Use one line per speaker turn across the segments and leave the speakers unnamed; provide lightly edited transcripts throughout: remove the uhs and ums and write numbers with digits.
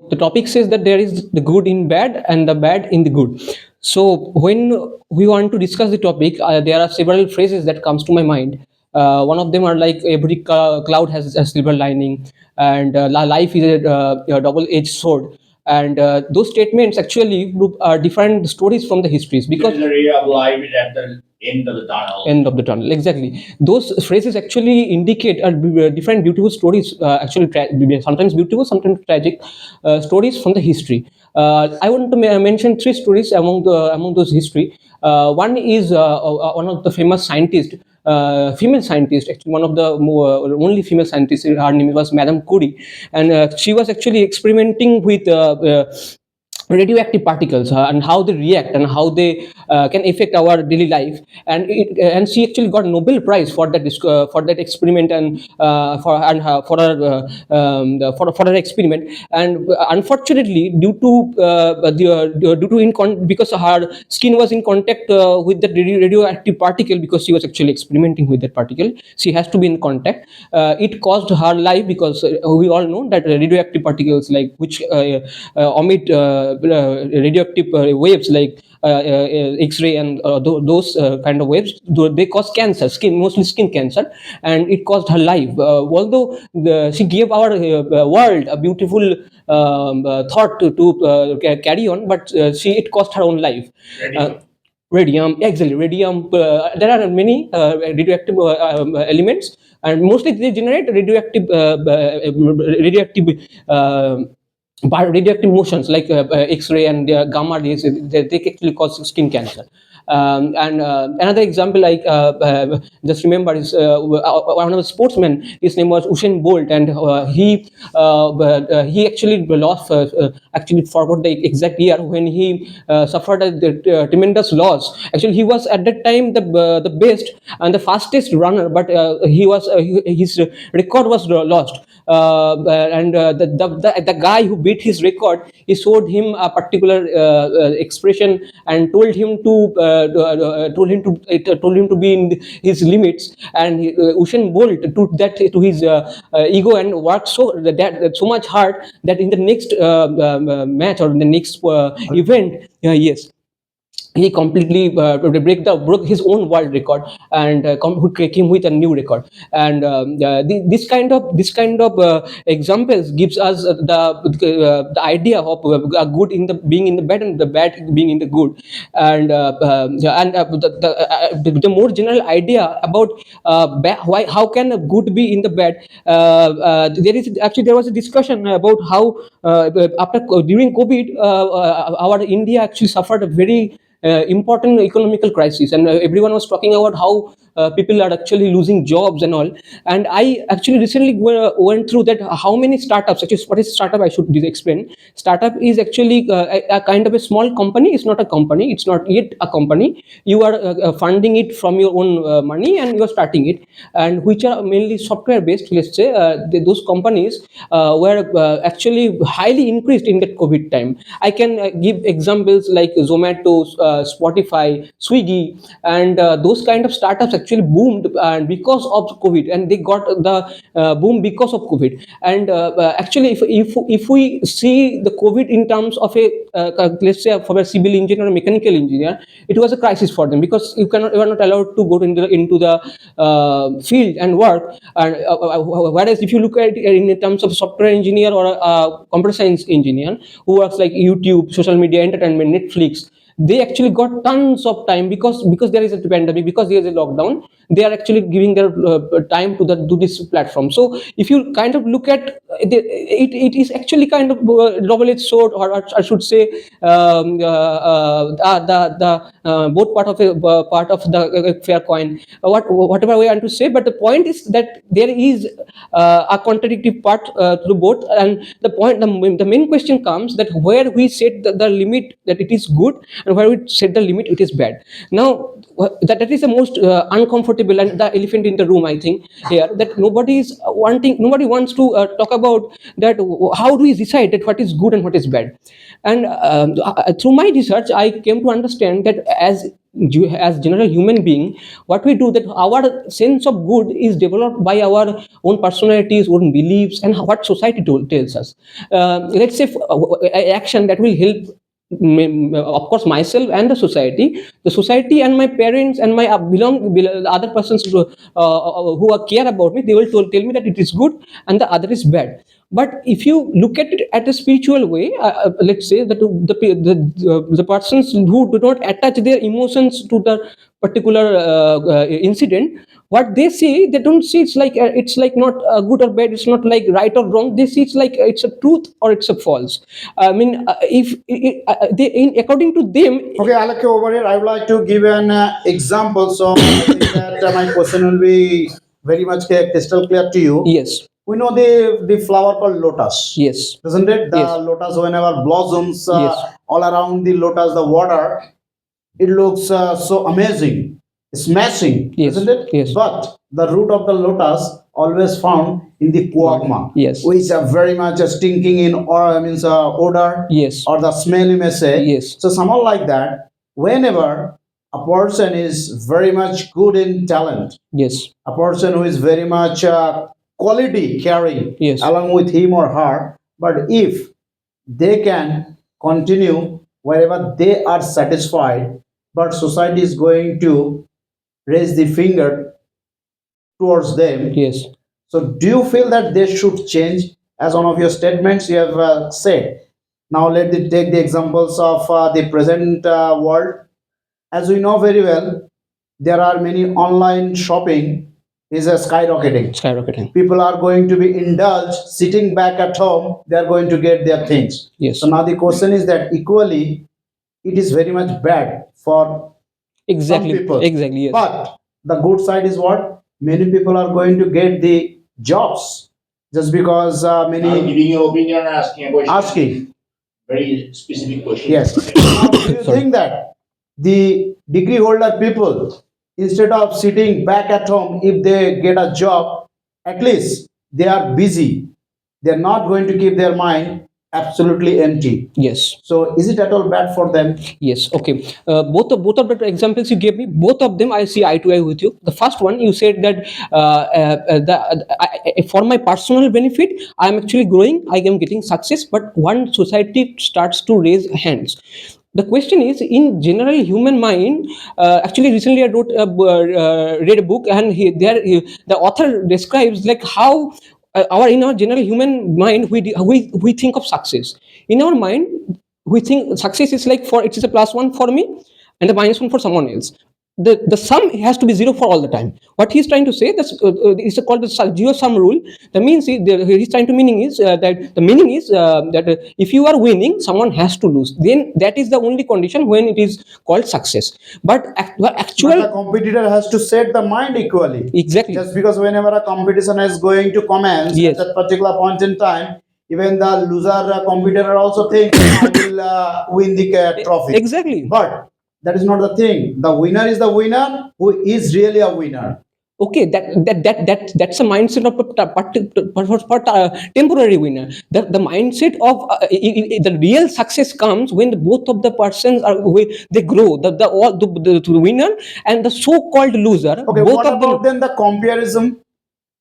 the topic says that there is the good in bad and the bad in the good. So when we want to discuss the topic, there are several phrases that comes to my mind. One of them are like every cloud has a silver lining, and life is a double-edged sword. And those statements actually are different stories from the histories, because
the ray of light is at the end of the tunnel.
End of the tunnel, exactly. Those phrases actually indicate different beautiful stories, actually sometimes beautiful, sometimes tragic stories from the history. I want to mention three stories among those history. One is one of the famous scientists, female scientist, actually one of the only female scientists. Her name was Madame Curie, and she was actually experimenting with radioactive particles, and how they react and how they can affect our daily life. And she actually got Nobel Prize for that experiment, and for her experiment. And unfortunately, because her skin was in contact with the radioactive particle, because she was actually experimenting with that particle, she has to be in contact. It caused her life, because we all know that radioactive particles, like which emit radioactive waves, like X-ray and those kind of waves, they cause cancer, mostly skin cancer, and it caused her life. Although she gave our world a beautiful thought to carry on, but it cost her own life. Radium, exactly, radium. There are many radioactive elements, and mostly they generate radioactive radioactive motions, like X-ray and gamma rays. They actually cause skin cancer. And another example, like just remember, is one of the sportsmen. His name was Usain Bolt, and he actually lost. Actually, forgot the exact year when he suffered a tremendous loss. Actually, he was at that time the best and the fastest runner, but his record was lost. The guy who beat his record, he showed him a particular expression, and told him to be in his limits. And Usain Bolt took that to his ego, and worked so much hard, that in the next match, or in the next event, yes, he completely broke his own world record, and came with a new record. And this kind of examples gives us the idea of good in the being in the bad, and the bad being in the good. And the more general idea about why how can a good be in the bad. There was a discussion about how after during COVID, our India actually suffered a very important economical crisis, and everyone was talking about how people are actually losing jobs and all. And I actually recently went through that, how many startups, actually, what is startup, I should explain. Startup is actually a kind of a small company. It's not a company, it's not yet a company. You are funding it from your own money, and you are starting it, and which are mainly software based, let's say. Those companies were actually highly increased in that COVID time. I can give examples like Zomato, Spotify, Swiggy, and those kind of startups actually boomed because of COVID, and they got the boom because of COVID. And actually, if we see the COVID in terms of a let's say for a civil engineer or a mechanical engineer, it was a crisis for them, because you are not allowed to go into the field and work. And whereas if you look at it in terms of software engineer or a computer science engineer who works like YouTube, social media, entertainment, Netflix, they actually got tons of time, because there is a pandemic, because there is a lockdown. They are actually giving their time to this platform. So if you kind of look at it is actually kind of double-edged sword, or I should say, both part of the fair coin, whatever we want to say. But the point is that there is a contradictory part to both. And the main question comes, that where we set the limit, that it is good, and where we set the limit, it is bad. Now that is the most uncomfortable, and the elephant in the room, I think, here, that nobody wants to talk about that. How do we decide that what is good and what is bad? And through my research, I came to understand that as as general human being, what we do, that our sense of good is developed by our own personalities, own beliefs, and what society tells us. Let's say action that will help of course myself and the society and my parents and my other persons who are care about me, they will tell me that it is good and the other is bad. But if you look at it at a spiritual way, let's say that the persons who do not attach their emotions to the particular incident, what they see, they don't see it's like not good or bad, it's not like right or wrong, they see it's like it's a truth or it's a false. I mean, if they according to them.
Okay, Alake, over here, I would like to give an example. So I think that my question will be very much crystal clear to you.
Yes.
We know the flower called lotus.
Yes.
Isn't it? The
Yes.
lotus, whenever blossoms
Yes.
all around the lotus, the water, it looks so amazing, smashing,
Yes.
isn't it?
Yes.
But the root of the lotus always found in the kuagma,
Yes.
which are very much stinking in, or means odor,
Yes.
or the smell, you may say.
Yes.
So someone like that, whenever a person is very much good in talent,
Yes.
a person who is very much quality carrying
Yes.
along with him or her, but if they can continue wherever they are satisfied, but society is going to raise the finger towards them.
Yes.
So do you feel that they should change? As one of your statements you have said. Now let me take the examples of the present world. As we know very well, there are many online shopping is skyrocketing.
Skyrocketing.
People are going to be indulged sitting back at home, they are going to get their things.
Yes.
So now the question is that equally it is very much bad for
Exactly.
some people.
Exactly. Yes.
But the good side is what? Many people are going to get the jobs just because
Are
many
giving your opinion or asking a question?
asking.
Very specific question.
Yes. Now, do you
Sorry.
think that the degree holder people, instead of sitting back at home, if they get a job, at least they are busy. They're not going to keep their mind absolutely empty.
Yes.
So, is it at all bad for them?
Yes. Okay. Both of the examples you gave me, both of them I see eye to eye with you. The first one, you said that for my personal benefit, I am actually growing, I am getting success, but one society starts to raise hands. The question is, in general human mind, actually recently I read a book, and the author describes like how in our general human mind we think of success. In our mind, we think success is like, for it is a plus one for me and the minus one for someone else. The sum has to be zero for all the time. What he's trying to say, that's is called the zero sum rule. The means he's trying to meaning is that the meaning is that if you are winning, someone has to lose. Then that is the only condition when it is called success. But
But
actual,
the competitor has to set the mind equally.
exactly.
Just because whenever a competition is going to commence
Yes.
at that particular point in time, even the loser competitor also thinks I will win the trophy.
Exactly.
But that is not the thing. The winner is the winner who is really a winner.
Okay, that's a mindset of temporary winner. The mindset of the real success comes when both of the persons are they grow. The winner and the so-called loser.
Okay,
Both
what
of them.
about then the comparison?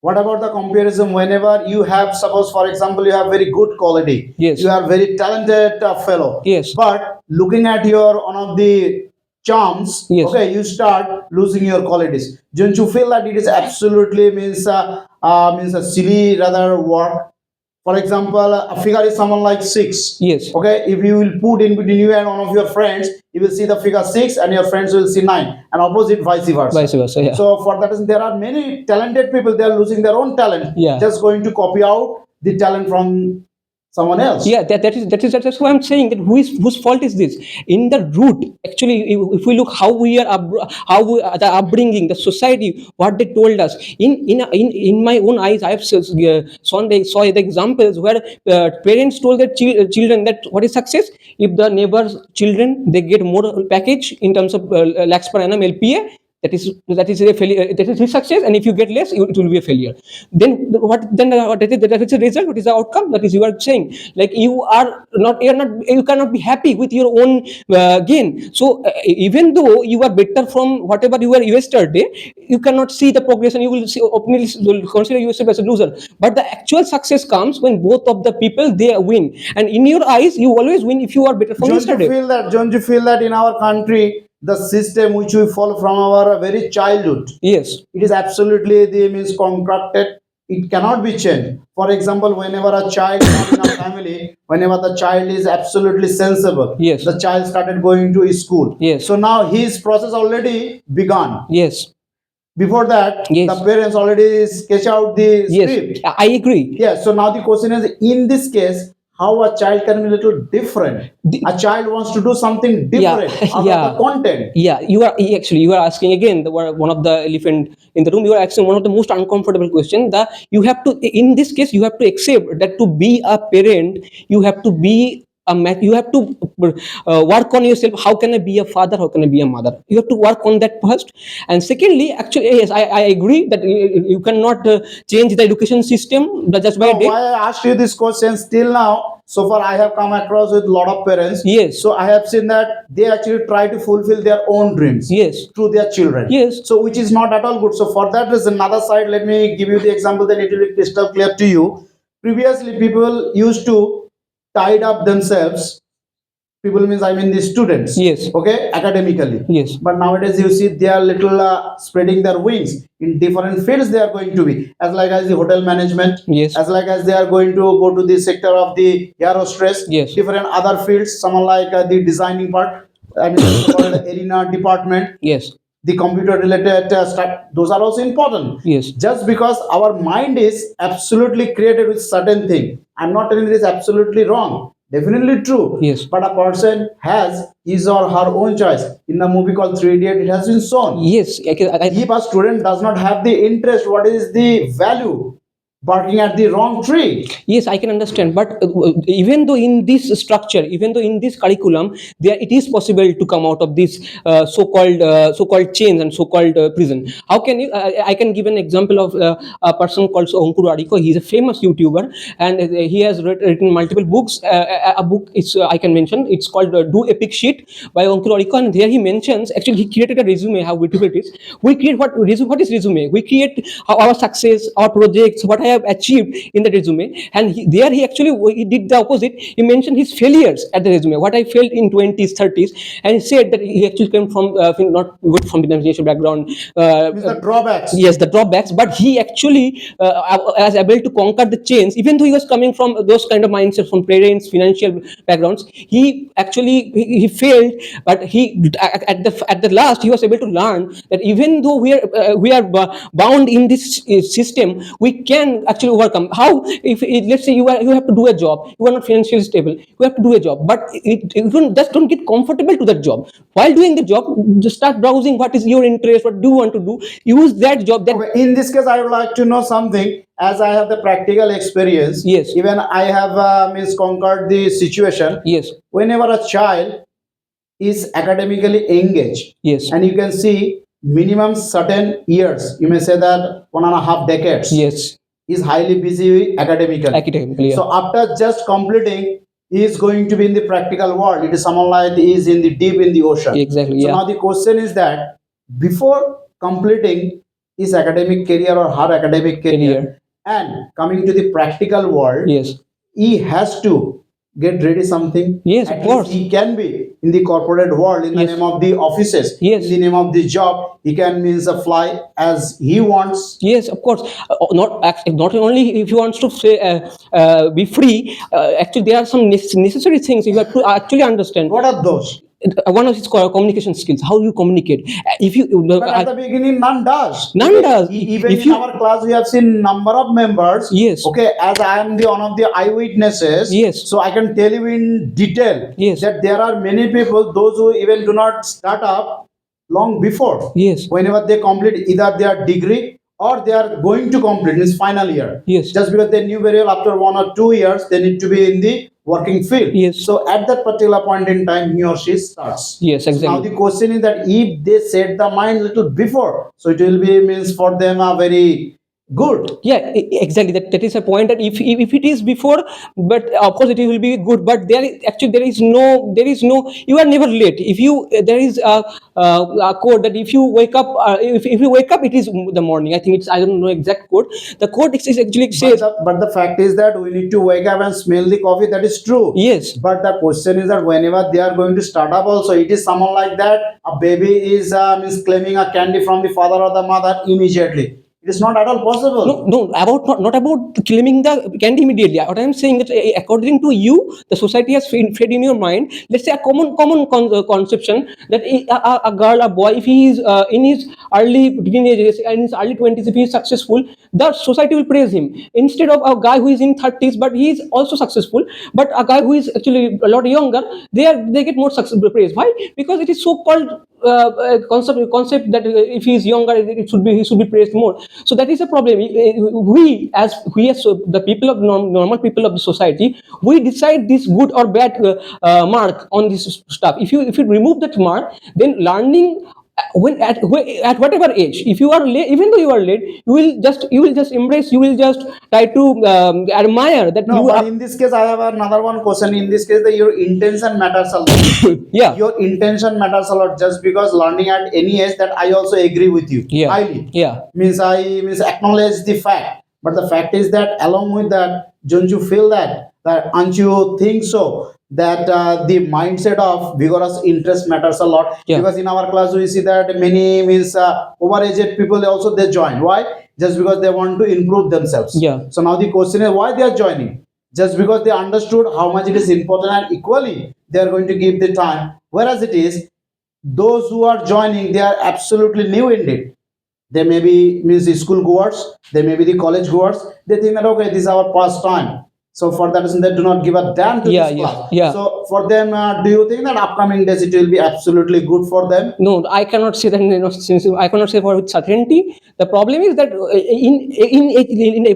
What about the comparison whenever you have, suppose for example, you have very good quality.
Yes.
You are very talented fellow.
Yes.
But looking at your one of the charms,
Yes.
okay, you start losing your qualities. Don't you feel that it is absolutely means a silly rather work? For example, a figure is someone like six.
Yes.
Okay, if you will put in between you and one of your friends, you will see the figure six, and your friends will see nine, and opposite vice versa.
Vice versa, yeah.
So for that reason, there are many talented people. They are losing their own talent.
Yeah.
Just going to copy out the talent from someone else.
Yeah, that's why I'm saying that whose fault is this? In the root, actually, if we look how we are the upbringing, the society, what they told us. In my own eyes, I have saw the examples where parents told their children that what is success? If the neighbors' children they get more package in terms of lakhs per annum LPA, that is a failure, that is his success, and if you get less, it will be a failure. That is the result, what is the outcome, that is you are saying, like you cannot be happy with your own gain. So even though you are better from whatever you were yesterday, you cannot see the progression, you will see openly, will consider yourself as a loser. But the actual success comes when both of the people they win, and in your eyes you always win if you are better from
Don't you
yesterday.
feel that? Don't you feel that in our country, the system which we follow from our very childhood,
Yes,
it is absolutely the means concocted. It cannot be changed. For example, whenever a child born in a family, whenever the child is absolutely sensible,
Yes.
the child started going to school.
Yes.
So now his process already begun.
yes,
Before that,
Yes.
the parents already sketch out the
yes,
script.
I agree.
Yeah, so now the question is, in this case, how a child can be a little different. A child wants to do something different out
yeah.
of the content.
Yeah, you are asking again one of the elephant in the room. You are asking one of the most uncomfortable question. That you have to, in this case, you have to accept that to be a parent, you have to be you have to work on yourself. How can I be a father? How can I be a mother? You have to work on that first. And secondly, actually, yes, I agree that you cannot change the education system just by
No,
a day.
why I asked you this question still now, so far I have come across with a lot of parents.
Yes.
So I have seen that they actually try to fulfill their own dreams.
Yes.
Through their children.
Yes.
So which is not at all good. So for that reason, another side, let me give you the example, then it will be crystal clear to you. Previously, people used to tied up themselves. People means, I mean the students.
Yes.
Okay, academically.
Yes.
But nowadays you see they are little spreading their wings in different fields. They are going to be as like as the hotel management.
Yes.
As like as they are going to go to the sector of the air hostess.
Yes.
Different other fields. Someone like the designing part. I mean, so-called arena department.
Yes.
The computer related stuff, those are also important.
Yes.
Just because our mind is absolutely created with certain thing, I'm not telling it is absolutely wrong, definitely true.
Yes.
But a person has his or her own choice. In the movie called 3 Idiot, it has been shown.
Yes.
If a student does not have the interest, what is the value? Barking at the wrong tree.
Yes, I can understand. But even though in this structure, even though in this curriculum, there it is possible to come out of this so-called chains and so-called prison. How can you? I can give an example of a person called Ankur Ariko. He's a famous YouTuber, and he has written multiple books. A book is I can mention. It's called "Do Epic Shit" by Ankur Ariko, and there he mentions actually he created a resume. How beautiful it is. We create what resume? What is resume? We create our success, our projects, what I have achieved in the resume. And there he did the opposite. He mentioned his failures at the resume, what I failed in 20s 30s, and he said that he actually came from not good from the financial background.
Means the drawbacks.
Yes, the drawbacks, but he actually was able to conquer the chains. Even though he was coming from those kind of mindsets from parents financial backgrounds, he actually he failed, but he at the last he was able to learn that even though we are bound in this system, we can actually overcome. How? If let's say you have to do a job, you are not financially stable, you have to do a job, but you don't get comfortable to that job. While doing the job, just start browsing what is your interest, what do you want to do, use that job. That
Okay, in this case, I would like to know something. As I have the practical experience,
Yes.
even I have means conquered the situation.
Yes.
Whenever a child is academically engaged,
Yes.
and you can see minimum certain years, you may say that 1.5 decades,
Yes.
is highly busy academically.
Academically, yeah.
So after just completing, he is going to be in the practical world. It is someone like he is in the deep in the ocean.
Exactly,
So
yeah.
now the question is that before completing his academic career or her academic career and coming to the practical world,
Yes.
he has to get ready something.
Yes,
At
of
least
course.
he can be in the corporate world in the
Yes.
name of the offices.
Yes.
In the name of the job, he can means fly as he wants.
Yes, of course. Not only if you want to say, be free. Actually, there are some necessary things you have to actually understand.
What are those?
One of its communication skills. How you communicate. If you
But at the beginning, none does.
None does.
Even
If
in
you-
our class, we have seen number of members.
Yes.
Okay, as I am the one of the eyewitnesses.
Yes.
So I can tell you in detail.
Yes.
That there are many people, those who even do not start up long before.
Yes.
Whenever they complete either their degree or they are going to complete this final year.
Yes.
Just because they knew very well after 1 or 2 years they need to be in the working field.
Yes.
So at that particular point in time, he or she starts.
Yes,
So now
exactly.
the question is that if they set the mind little before, so it will be means for them a very good.
Yeah, exactly. That is a point, that if it is before, but of course it will be good. But actually there is no. You are never late. If you there is a code that if you wake up, if you wake up, it is the morning. I think it's, I don't know exact code. The code is actually
But
says
the fact is that we need to wake up and smell the coffee. That is true.
yes.
But the question is that whenever they are going to start up, also it is someone like that. A baby is means claiming a candy from the father or the mother immediately. It is not at all
No,
possible.
no, about not about claiming the candy immediately. What I'm saying that according to you, the society has fed in your mind. Let's say a conception that a girl, a boy, if he is in his early teenagers and his early 20s, if he is successful, the society will praise him instead of a guy who is in 30s but he is also successful. But a guy who is actually a lot younger, they get more success praise. Why? Because it is so called concept that if he is younger, he should be praised more. So that is a problem. We as the people of normal people of the society, we decide this good or bad mark on this stuff. If you remove that mark, then learning at whatever age, if you are late, even though you are late, you will just embrace, you will just try to admire that
No,
you
but
are.
in this case, I have another one question. In this case, that your intention matters a lot.
Yeah,
Your intention matters a lot. Just because learning at any age, that I also agree with you
yeah,
highly.
yeah,
Means I means acknowledge the fact. But the fact is that along with that, don't you feel that aren't you think so that the mindset of vigorous interest matters a lot?
yeah,
Because in our class we see that many means overaged people also they join. Why? Just because they want to improve themselves.
yeah.
So now the question is why they are joining? Just because they understood how much it is important and equally they are going to give the time. Whereas it is those who are joining, they are absolutely new in it. They may be means the school goers, they may be the college goers. They think that okay, this is our past time. So for that reason, they do not give a damn to
Yeah,
this
yes,
class.
yeah.
So for them, do you think that upcoming days it will be absolutely good for them?
No, I cannot say that. Since I cannot say for with certainty. The problem is that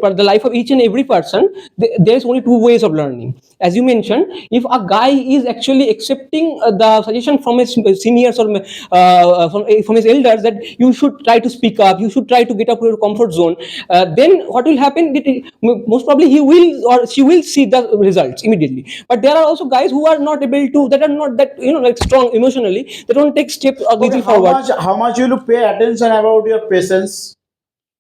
for the life of each and every person, there is only two ways of learning. As you mentioned, if a guy is actually accepting the suggestion from his seniors or from his elders that you should try to speak up, you should try to get out of your comfort zone, then what will happen? Most probably he will or she will see the results immediately. But there are also guys who are not able to, that are not that like strong emotionally. They don't take steps
Okay,
easily forward.
how much will you pay attention about your patients?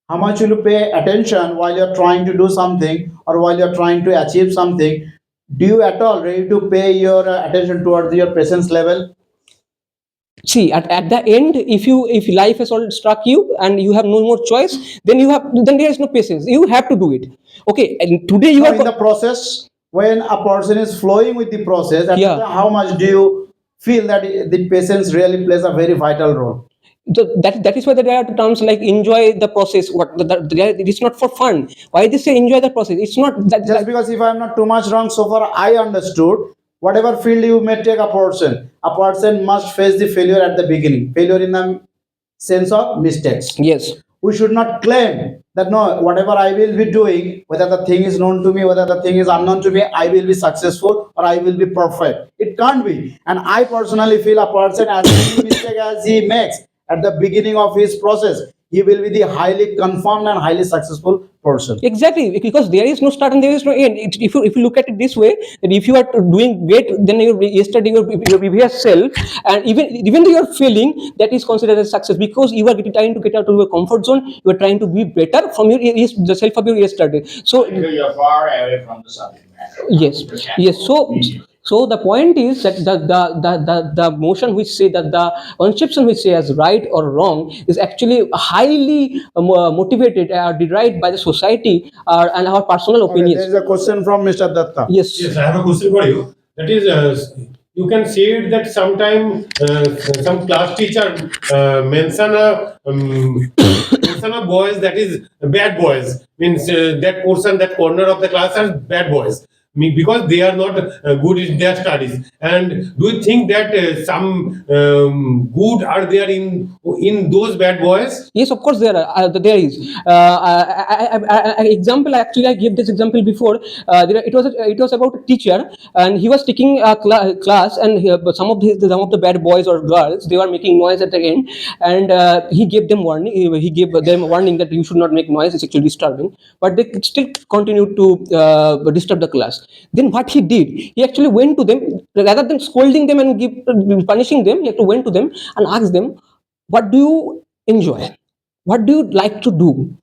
How much will you pay attention while you're trying to do something or while you're trying to achieve something? Do you at all ready to pay your attention towards your patient's level?
See, at the end, if life has all struck you and you have no more choice, then there is no patience. You have to do it. Okay, and today you
Now
are
in the process, when a person is flowing with the process, at
yeah.
that time, how much do you feel that the patience really plays a very vital role?
That is why there are terms like enjoy the process. It's not for fun. Why they say enjoy the process? It's not
Just because if I'm not too much wrong, so far I understood, whatever field you may take a person must face the failure at the beginning. Failure in the sense of mistakes.
yes,
We should not claim that no, whatever I will be doing, whether the thing is known to me, whether the thing is unknown to me, I will be successful or I will be perfect. It can't be. And I personally feel a person as many mistake as he makes at the beginning of his process, he will be the highly confirmed and highly successful person.
exactly, because there is no start and there is no end. If you look at it this way, that if you are doing great than your previous self, and even though you are failing, that is considered as success, because you are trying to get out of your comfort zone. You are trying to be better from the self of your yesterday. So
Because you're far away from the subject matter.
yes,
The
yes.
actual
So
medium.
so the point is that the motion which say that the conception which say as right or wrong is actually highly motivated or derived by the society and our personal
Okay, there
opinions.
is a question from Mr. Datta.
Yes.
Yes, I have a question for you. That is, you can see it that sometime some class teacher mention a boys that is bad boys, means that portion, that corner of the class are bad boys. because they are not good in their studies. And do you think that some good are there in those bad boys?
Yes, of course there are. There is. Example. Actually, I gave this example before. It was about a teacher, and he was taking a class, and some of the bad boys or girls, they were making noise at the end, and he gave them warning. He gave them warning that you should not make noise. It's actually disturbing. But they still continued to disturb the class. Then what he did, he actually went to them rather than scolding them and punishing them. He actually went to them and asked them, what do you enjoy? What do you like to do?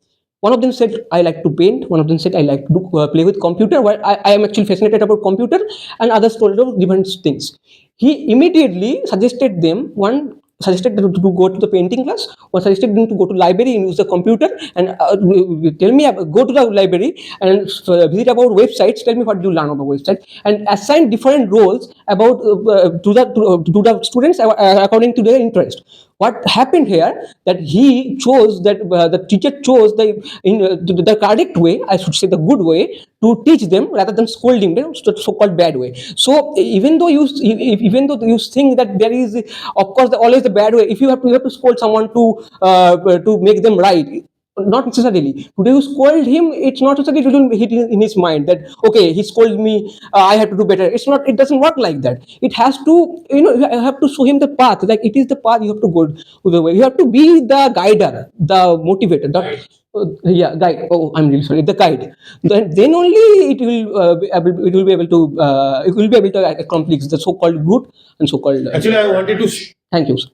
One of them said, I like to paint. One of them said, I like to play with computer. Well, I am actually fascinated about computer. And others told them different things. He immediately suggested them to go to the painting class, or suggested them to go to library and use the computer, and tell me go to the library and visit about websites. Tell me what you learn about website, and assign different roles about to the students according to their interest. What happened here, that he chose that the teacher chose the correct way, I should say the good way, to teach them rather than scolding them, so-called bad way. So even though you think that there is, of course, always the bad way. If you have to scold someone to make them right, not necessarily. Today you scold him, it's not necessarily it will hit in his mind that okay, he scolded me, I have to do better. It's not, it doesn't work like that. It has to, you have to show him the path, like it is the path you have to go the way. You have to be the guider, the motivator, yeah, guide. Oh, I'm really sorry, the guide. Then only it will be able to accomplish the so-called good and so-called
Actually, I wanted to
thank you, sir.